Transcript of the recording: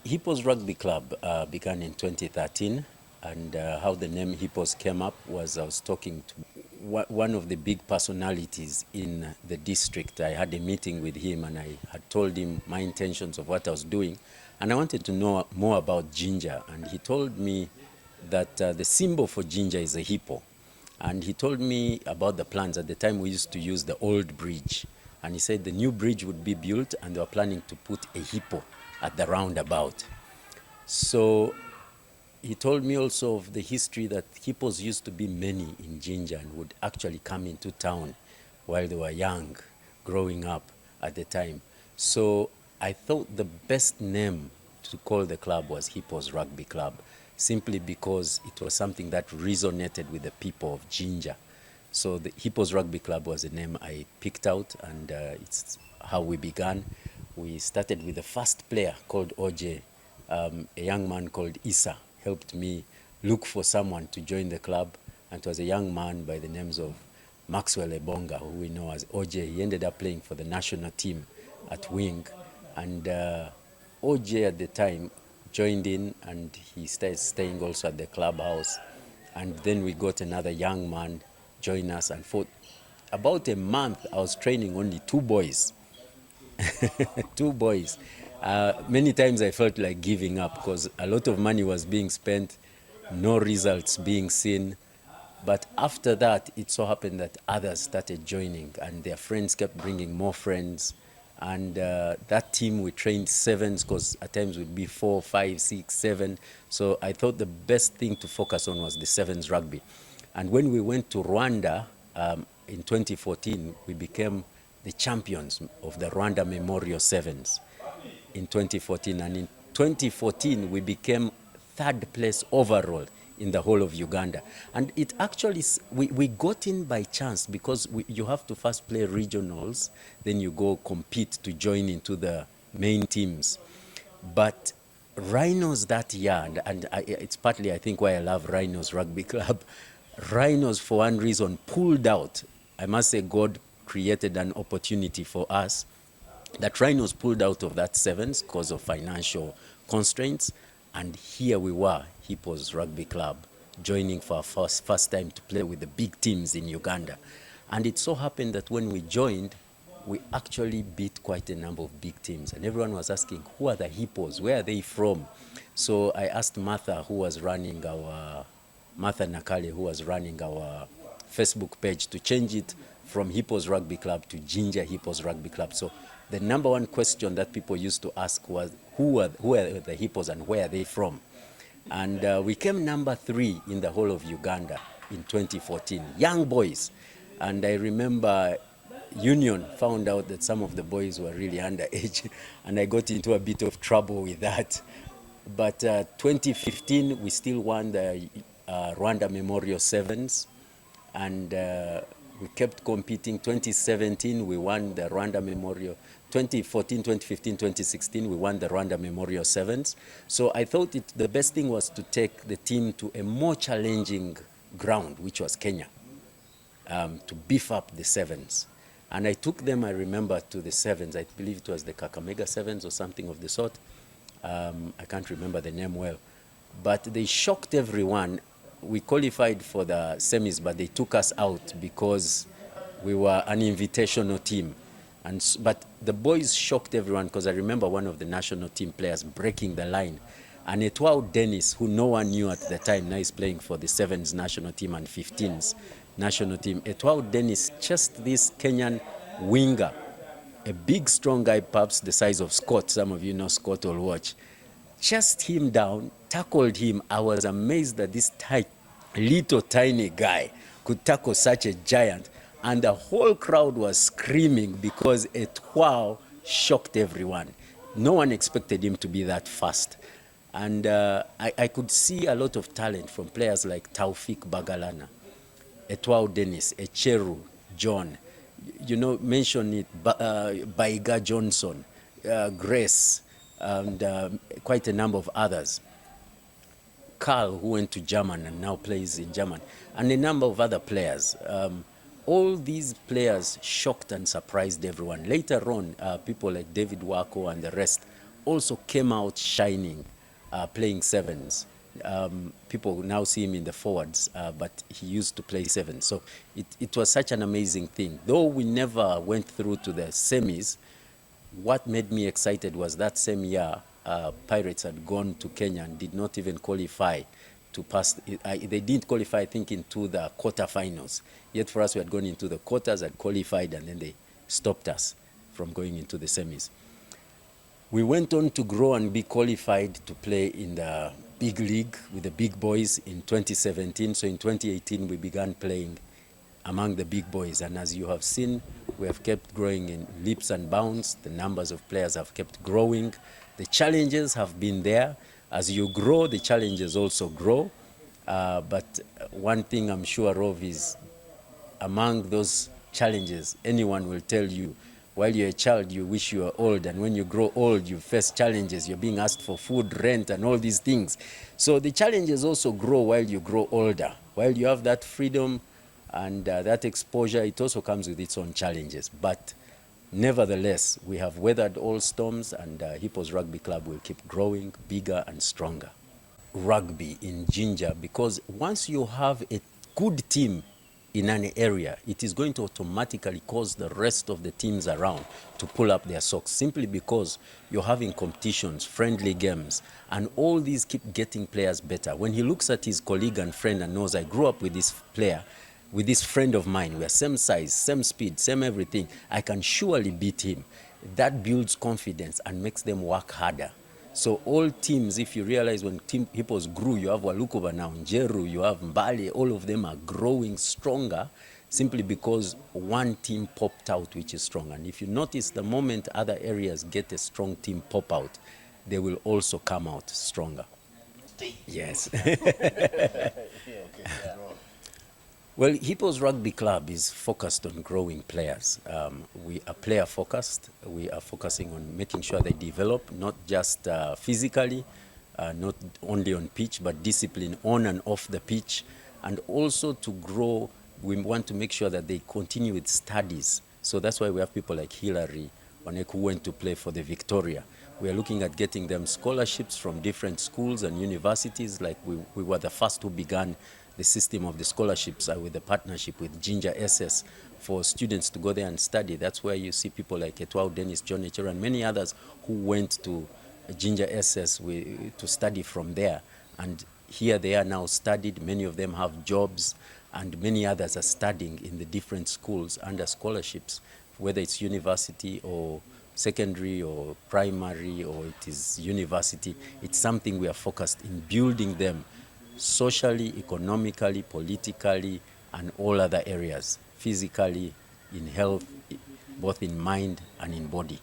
Hippos Rugby Club began in 2013, and how the name Hippos came up was I was talking to one of the big personalities in the district. I had a meeting with him, and I had told him my intentions of what I was doing, and I wanted to know more about Jinja, and he told me that the symbol for Jinja is a hippo. And he told me about the plans. At the time, we used to use the old bridge. And he said the new bridge would be built, and they were planning to put a hippo at the roundabout. So he told me also of the history that hippos used to be many in Jinja and would actually come into town while they were young, growing up at the time. So I thought the best name to call the club was Hippos Rugby Club, simply because it was something that resonated with the people of Jinja. So the Hippos Rugby Club was a name I picked out, and it's how we began. We started with the first player called OJ. A young man called Issa helped me look for someone to join the club, and it was a young man by the names of Maxwell Ebonga, who we know as OJ. He ended up playing for the national team at wing, and OJ at the time joined in, and he started staying also at the clubhouse. And then we got another young man join us, and for about a month I was training only two boys. Two boys. Many times I felt like giving up because a lot of money was being spent, no results being seen. But after that, it so happened that others started joining, and their friends kept bringing more friends. And that team, we trained sevens, because at times we'd be 4, 5, 6, 7. So I thought the best thing to focus on was the sevens rugby. And when we went to Rwanda in 2014, we became the champions of the Rwanda Memorial Sevens in 2014. And in 2014, we became third place overall in the whole of Uganda. And it actually, we got in by chance, because you have to first play regionals, then you go compete to join into the main teams. But Rhinos that year, and it's partly I think why I love Rhinos Rugby Club, Rhinos for one reason pulled out. I must say God created an opportunity for us that Rhinos pulled out of that sevens because of financial constraints, and here we were, Hippos Rugby Club, joining for our first time to play with the big teams in Uganda. And it so happened that when we joined, we actually beat quite a number of big teams, and everyone was asking, who are the Hippos, where are they from? So I asked Martha, Martha Nakale, who was running our Facebook page, to change it from Hippos Rugby Club to Jinja Hippos Rugby Club. So the number one question that people used to ask was, who are the Hippos and where are they from? And we came number 3 in the whole of Uganda in 2014, young boys. And I remember Union found out that some of the boys were really underage, and I got into a bit of trouble with that. But 2015, we still won the Rwanda Memorial Sevens, and we kept competing. 2017, we won the Rwanda Memorial. 2014, 2015, 2016, we won the Rwanda Memorial Sevens. So I thought the best thing was to take the team to a more challenging ground, which was Kenya, to beef up the sevens. And I took them, I remember, to the sevens. I believe it was the Kakamega Sevens or something of the sort. I can't remember the name well. But they shocked everyone. We qualified for the semis, but they took us out because we were an invitational team. But the boys shocked everyone, because I remember one of the national team players breaking the line. And Etwao Dennis, who no one knew at the time, now he's playing for the 7s national team and 15s national team. Etwao Dennis, just this Kenyan winger, a big, strong guy, perhaps the size of Scott. Some of you know Scott will watch. Chased him down, tackled him. I was amazed that this little tiny guy could tackle such a giant. And the whole crowd was screaming because Etwao shocked everyone. No one expected him to be that fast. And I could see a lot of talent from players like Taufik Bagalana, Etwao Dennis, Echeru, John, mention it, Baiga Johnson, Grace, and quite a number of others. Carl, who went to German and now plays in German, and a number of other players. All these players shocked and surprised everyone. Later on, people like David Wako and the rest also came out shining, playing sevens. People now see him in the forwards, but he used to play sevens. So it was such an amazing thing. Though we never went through to the semis, what made me excited was that same year, Pirates had gone to Kenya and did not even qualify to pass. They didn't qualify, I think, into the quarterfinals. Yet for us, we had gone into the quarters, had qualified, and then they stopped us from going into the semis. We went on to grow and be qualified to play in the big league with the big boys in 2017. So in 2018, we began playing among the big boys. And as you have seen, we have kept growing in leaps and bounds. The numbers of players have kept growing. The challenges have been there. As you grow, the challenges also grow. But one thing I'm sure of is among those challenges, anyone will tell you, while you're a child, you wish you were old. And when you grow old, you face challenges. You're being asked for food, rent, and all these things. So the challenges also grow while you grow older. While you have that freedom and that exposure, it also comes with its own challenges. But nevertheless, we have weathered all storms, and Hippos Rugby Club will keep growing bigger and stronger. Rugby in Jinja, because once you have a good team in an area, it is going to automatically cause the rest of the teams around to pull up their socks, simply because you're having competitions, friendly games, and all these keep getting players better. When he looks at his colleague and friend and knows, I grew up with this player, with this friend of mine, we are same size, same speed, same everything, I can surely beat him. That builds confidence and makes them work harder. So all teams, if you realize when Team Hippos grew, you have Walukova now, Njeru, you have Mbale, all of them are growing stronger simply because one team popped out which is strong. And if you notice, the moment other areas get a strong team pop out, they will also come out stronger. Yes. Well, Hippos Rugby Club is focused on growing players. We are player focused. We are focusing on making sure they develop, not just physically, not only on pitch, but discipline on and off the pitch. And also to grow, we want to make sure that they continue with studies. So that's why we have people like Hilary Wanek who went to play for the Victoria. We are looking at getting them scholarships from different schools and universities. Like we were the first who began the system of the scholarships with the partnership with Jinja SS for students to go there and study. That's where you see people like Etwao Dennis, Jonah, and many others who went to Jinja SS to study from there. And here they are now studied. Many of them have jobs, and many others are studying in the different schools under scholarships, whether it's university or secondary or primary or it is university. It's something we are focused in building them socially, economically, politically, and all other areas, physically, in health, both in mind and in body.